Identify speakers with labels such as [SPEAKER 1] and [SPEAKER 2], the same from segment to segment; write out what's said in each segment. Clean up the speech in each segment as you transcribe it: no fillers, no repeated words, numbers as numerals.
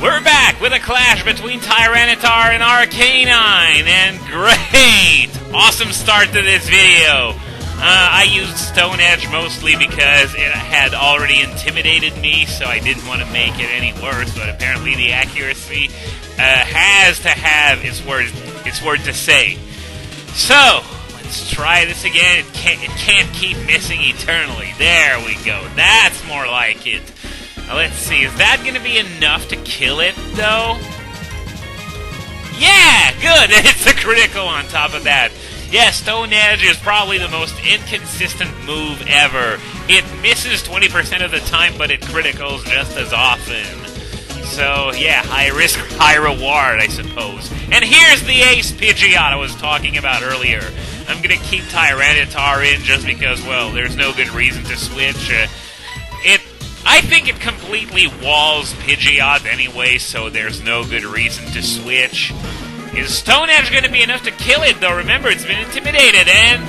[SPEAKER 1] We're back with a clash between Tyranitar and Arcanine, and great! Awesome start to this video. I used Stone Edge mostly because it had already intimidated me, so I didn't want to make it any worse, but apparently the accuracy has to have its word to say. So, let's try this again. It can't keep missing eternally. There we go. That's more like it. Now, let's see. Is that going to be enough to kill it, though? Yeah! Good! It's a critical on top of that. Yeah, Stone Edge is probably the most inconsistent move ever. It misses 20% of the time, but it criticals just as often. So, yeah, high risk, high reward, I suppose. And here's the ace Pidgeot I was talking about earlier. I'm going to keep Tyranitar in just because, well, there's no good reason to switch. I think it completely walls Pidgeot anyway, so there's no good reason to switch. Is Stone Edge going to be enough to kill it, though? Remember, it's been intimidated, and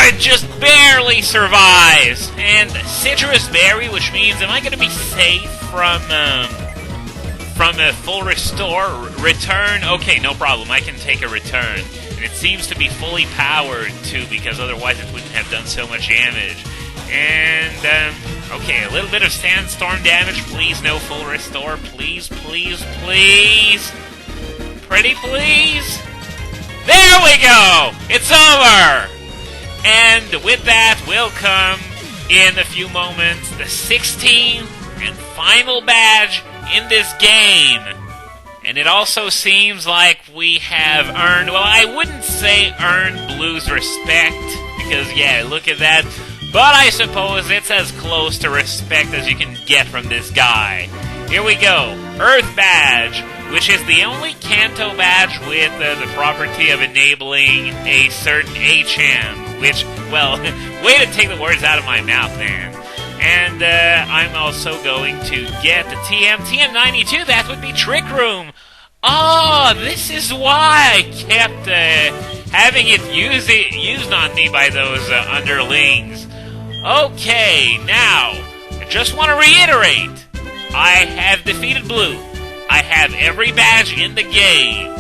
[SPEAKER 1] it just barely survives. And Citrus Berry, which means, am I going to be safe from a full restore? Return? Okay, no problem. I can take a return. And it seems to be fully powered, too, because otherwise it wouldn't have done so much damage. And, okay, a little bit of Sandstorm damage. Please, no full restore. Please, please, please. Pretty please? There we go! It's over! And with that will come, in a few moments, the 16th and final badge in this game. And it also seems like we have earned, well, I wouldn't say earned Blue's respect, because, yeah, look at that. But I suppose it's as close to respect as you can get from this guy. Here we go. Earth Badge, which is the only Kanto badge with the property of enabling a certain HM, which, well, way to take the words out of my mouth, man. And I'm also going to get the TM92, that would be Trick Room. Oh, this is why I kept having it used on me by those underlings. Okay, now, I just want to reiterate, I have defeated Blue. I have every badge in the game.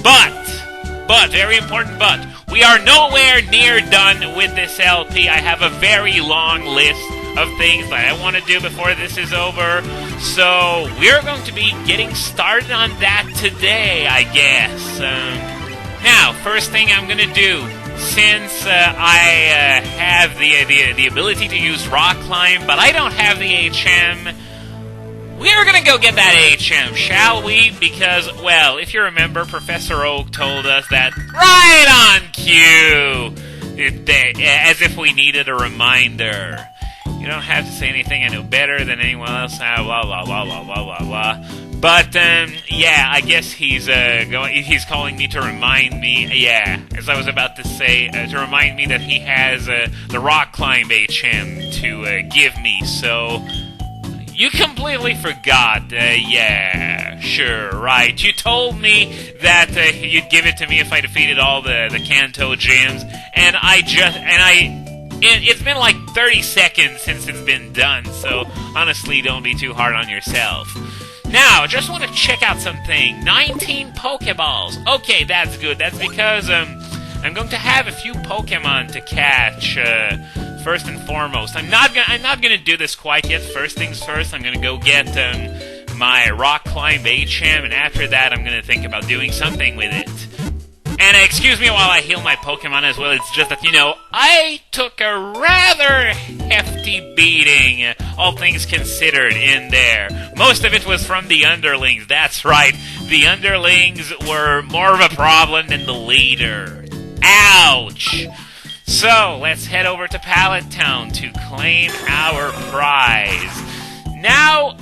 [SPEAKER 1] But, very important but, we are nowhere near done with this LP. I have a very long list of things that I want to do before this is over. So, we're going to be getting started on that today, I guess. Now, first thing I'm going to do, since I have the ability to use Rock Climb, but I don't have the HM, we're gonna go get that HM, shall we? Because, well, if you remember, Professor Oak told us that right on cue, as if we needed a reminder. You don't have to say anything, I know better than anyone else, blah, blah, blah, blah, blah, blah, blah. But, yeah, I guess he's calling me to remind me, yeah, as I was about to say, to remind me that he has the Rock Climb HM to give me, so you completely forgot, yeah, sure, right. You told me that you'd give it to me if I defeated all the Kanto gyms, and it's been like 30 seconds since it's been done, so honestly, don't be too hard on yourself. Now, I just want to check out something. 19 Pokeballs. Okay, that's good. That's because I'm going to have a few Pokemon to catch. First and foremost, I'm not gonna do this quite yet. First things first, I'm gonna go get my Rock Climb HM, and after that, I'm gonna think about doing something with it. And excuse me while I heal my Pokemon as well. It's just that, you know, I took a rather hefty beating, all things considered, in there. Most of it was from the underlings. That's right. The underlings were more of a problem than the leader. Ouch! So, let's head over to Pallet Town to claim our prize. Now,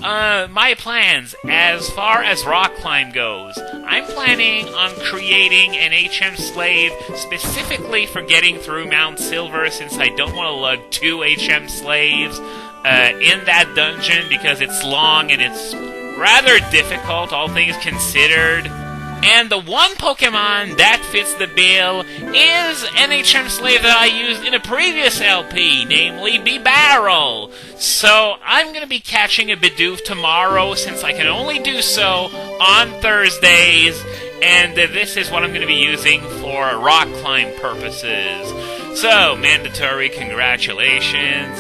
[SPEAKER 1] my plans, as far as Rock Climb goes, I'm planning on creating an HM slave specifically for getting through Mount Silver, since I don't want to lug 2 HM slaves in that dungeon, because it's long and it's rather difficult, all things considered. And the one Pokemon that fits the bill is an HM Slave that I used in a previous LP, namely Bibarel. So I'm going to be catching a Bidoof tomorrow since I can only do so on Thursdays. And this is what I'm going to be using for rock climb purposes. So, mandatory congratulations.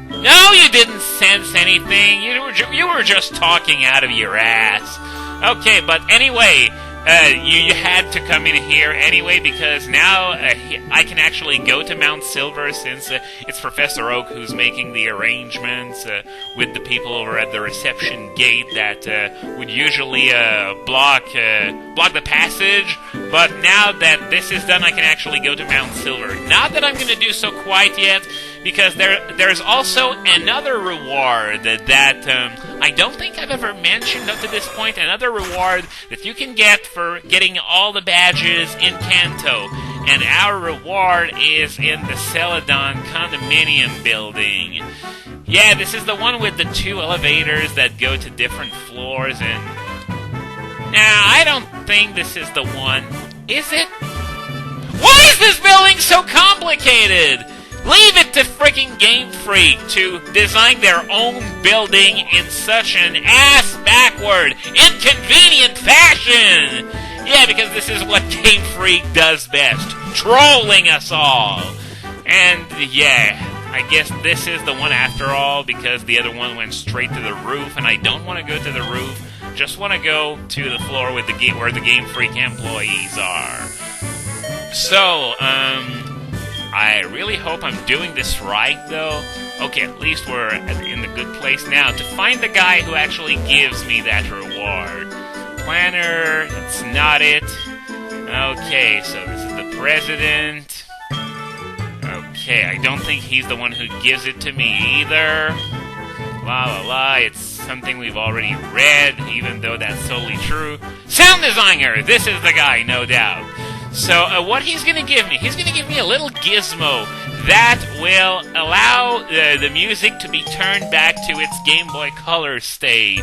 [SPEAKER 1] No, you didn't sense anything. You were just talking out of your ass. Okay, but anyway, you had to come in here anyway because now I can actually go to Mount Silver since it's Professor Oak who's making the arrangements with the people over at the reception gate that would usually block the passage. But now that this is done, I can actually go to Mount Silver. Not that I'm going to do so quite yet, because there's also another reward that I don't think I've ever mentioned up to this point. Another reward that you can get for getting all the badges in Kanto. And our reward is in the Celadon condominium building. Yeah, this is the one with the 2 elevators that go to different floors. And now, I don't think this is the one. Is it? Why is this building so complicated? Leave it to freaking Game Freak to design their own building in such an ass-backward, inconvenient fashion! Yeah, because this is what Game Freak does best, trolling us all! And, yeah, I guess this is the one after all, because the other one went straight to the roof, and I don't want to go to the roof, just want to go to the floor with where the Game Freak employees are. So, I really hope I'm doing this right, though. Okay, at least we're in the good place now. To find the guy who actually gives me that reward. Planner, that's not it. Okay, so this is the president. Okay, I don't think he's the one who gives it to me either. La la la, it's something we've already read, even though that's totally true. Sound designer! This is the guy, no doubt. So, what he's going to give me? He's going to give me a little gizmo that will allow the music to be turned back to its Game Boy Color state.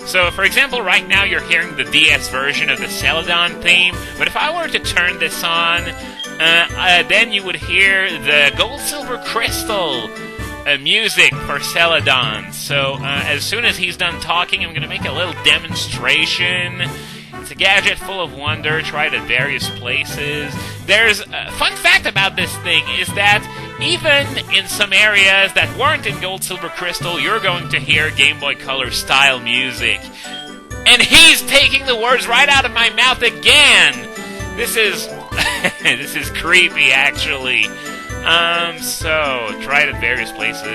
[SPEAKER 1] So, for example, right now you're hearing the DS version of the Celadon theme, but if I were to turn this on, then you would hear the Gold, Silver, Crystal music for Celadon. So, as soon as he's done talking, I'm going to make a little demonstration. It's a gadget full of wonder, tried at various places. There's a fun fact about this thing is that even in some areas that weren't in Gold, Silver, Crystal, you're going to hear Game Boy Color style music. And he's taking the words right out of my mouth again! This is... this is creepy, actually. So, tried at various places.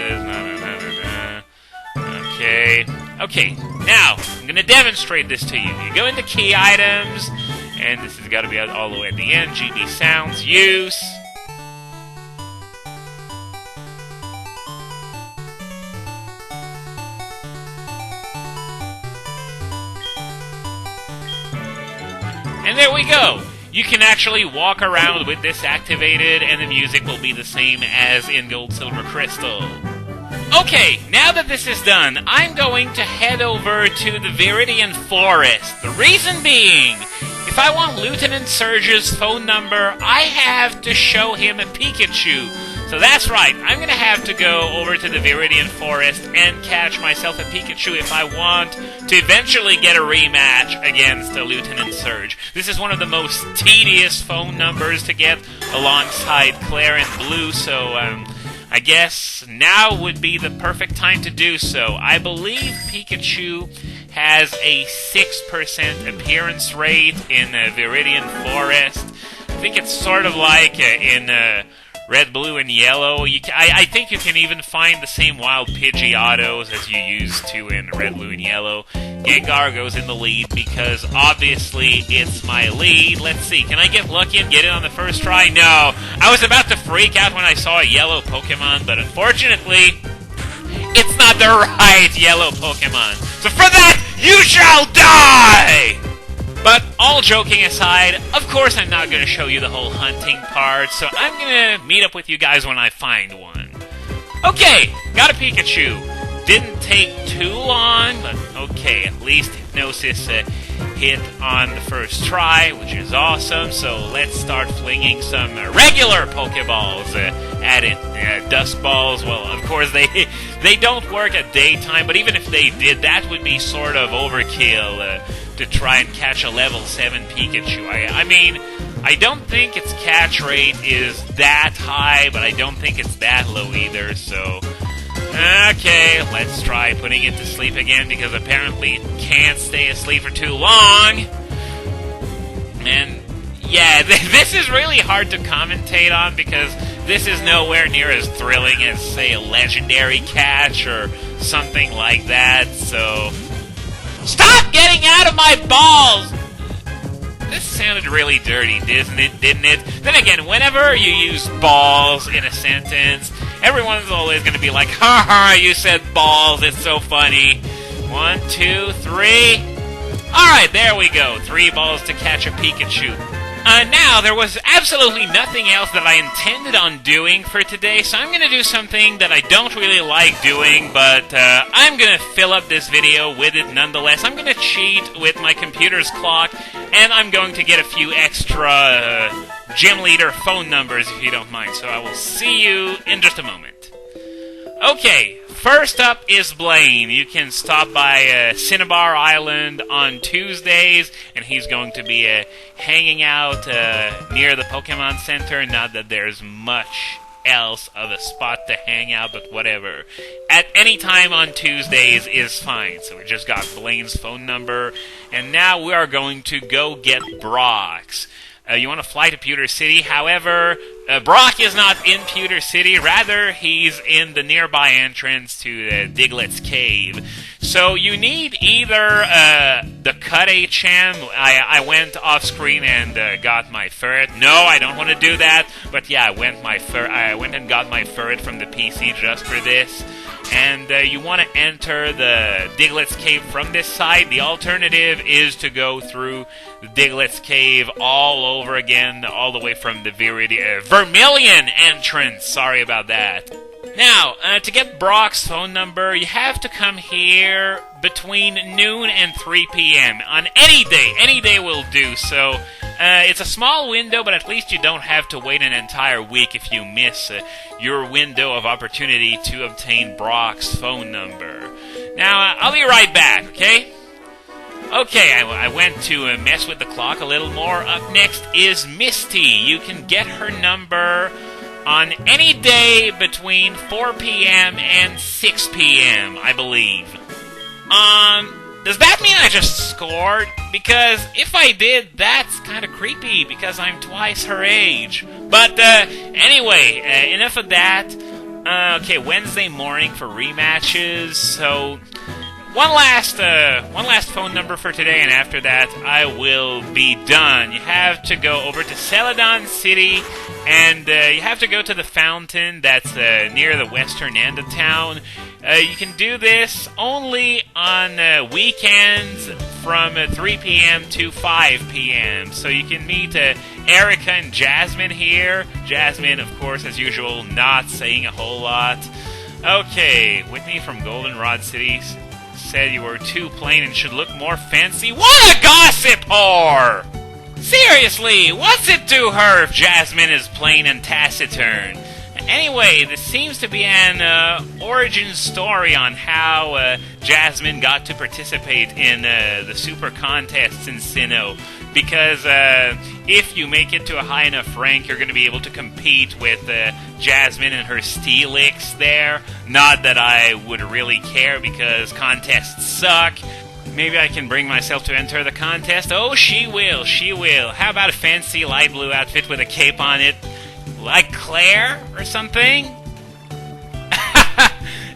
[SPEAKER 1] Okay, now, I'm going to demonstrate this to you. You go into key items, and this has got to be all the way at the end. GB sounds, use. And there we go. You can actually walk around with this activated, and the music will be the same as in Gold, Silver, Crystal. Okay, now that this is done, I'm going to head over to the Viridian Forest. The reason being, if I want Lieutenant Surge's phone number, I have to show him a Pikachu. So that's right, I'm going to have to go over to the Viridian Forest and catch myself a Pikachu if I want to eventually get a rematch against Lieutenant Surge. This is one of the most tedious phone numbers to get alongside Claire and Blue, so I guess now would be the perfect time to do so. I believe Pikachu has a 6% appearance rate in Viridian Forest. I think it's sort of like in Red, Blue, and Yellow. I think you can even find the same wild Pidgeottos as you used to in Red, Blue, and Yellow. Gengar goes in the lead because obviously it's my lead. Let's see, can I get lucky and get it on the first try? No. I was about to freak out when I saw a yellow Pokemon, but unfortunately, it's not the right yellow Pokemon. So for that, you shall die! But all joking aside, of course I'm not going to show you the whole hunting part, so I'm going to meet up with you guys when I find one. Okay, got a Pikachu. Didn't take too long, but okay, at least Hypnosis hit on the first try, which is awesome. So let's start flinging some regular Pokeballs at it. Dust balls, well, of course, they don't work at daytime, but even if they did, that would be sort of overkill to try and catch a level 7 Pikachu. I mean, I don't think its catch rate is that high, but I don't think it's that low either, so... Okay, let's try putting it to sleep again, because apparently it can't stay asleep for too long. And, yeah, this is really hard to commentate on, because this is nowhere near as thrilling as, say, a legendary catch or something like that, so... Stop getting out of my balls! This sounded really dirty, didn't it? Then again, whenever you use balls in a sentence, everyone's always going to be like, ha ha, you said balls, it's so funny. 1, 2, 3. Alright, there we go. 3 balls to catch a Pikachu. Now, there was absolutely nothing else that I intended on doing for today, so I'm going to do something that I don't really like doing, but I'm going to fill up this video with it nonetheless. I'm going to cheat with my computer's clock, and I'm going to get a few extra gym leader phone numbers, if you don't mind, so I will see you in just a moment. Okay, first up is Blaine. You can stop by Cinnabar Island on Tuesdays, and he's going to be hanging out near the Pokémon Center. Not that there's much else of a spot to hang out, but whatever. At any time on Tuesdays is fine. So we just got Blaine's phone number, and now we are going to go get Brock's. You want to fly to Pewter City, however, Brock is not in Pewter City, rather he's in the nearby entrance to Diglett's Cave. So you need either the Cut HM, I went off screen and got my ferret. No, I don't want to do that, but yeah, I went and got my ferret from the PC just for this. And you want to enter the Diglett's Cave from this side. The alternative is to go through the Diglett's Cave all over again, all the way from the Vermilion entrance. Sorry about that. Now, to get Brock's phone number, you have to come here between noon and 3 p.m. on any day will do, so it's a small window, but at least you don't have to wait an entire week if you miss your window of opportunity to obtain Brock's phone number. Now, I'll be right back, okay? Okay, I went to mess with the clock a little more. Up next is Misty. You can get her number on any day between 4 p.m. and 6 p.m., I believe. Does that mean I just scored? Because if I did, that's kind of creepy, because I'm twice her age. But, anyway, enough of that. Okay, Wednesday morning for rematches, so... One last phone number for today, and after that, I will be done. You have to go over to Celadon City, and you have to go to the fountain that's near the western end of town. You can do this only on weekends from 3 p.m. to 5 p.m. So you can meet Erica and Jasmine here. Jasmine, of course, as usual, not saying a whole lot. Okay, Whitney from Goldenrod City said you were too plain and should look more fancy. What a gossip whore! Seriously, what's it to her if Jasmine is plain and taciturn? Anyway, this seems to be an origin story on how Jasmine got to participate in the super contests in Sinnoh. Because if you make it to a high enough rank, you're going to be able to compete with Jasmine and her Steelix there. Not that I would really care, because contests suck. Maybe I can bring myself to enter the contest. Oh, she will. How about a fancy light blue outfit with a cape on it? Like Claire or something?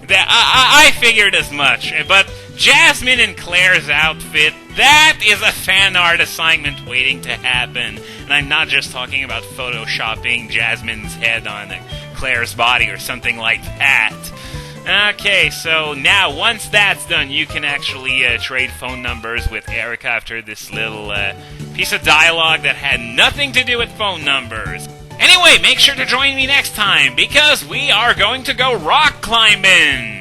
[SPEAKER 1] I figured as much, but Jasmine and Claire's outfit, that is a fan art assignment waiting to happen. And I'm not just talking about photoshopping Jasmine's head on Claire's body or something like that. Okay, so now once that's done, you can actually trade phone numbers with Erica after this little piece of dialogue that had nothing to do with phone numbers. Anyway, make sure to join me next time, because we are going to go rock climbing!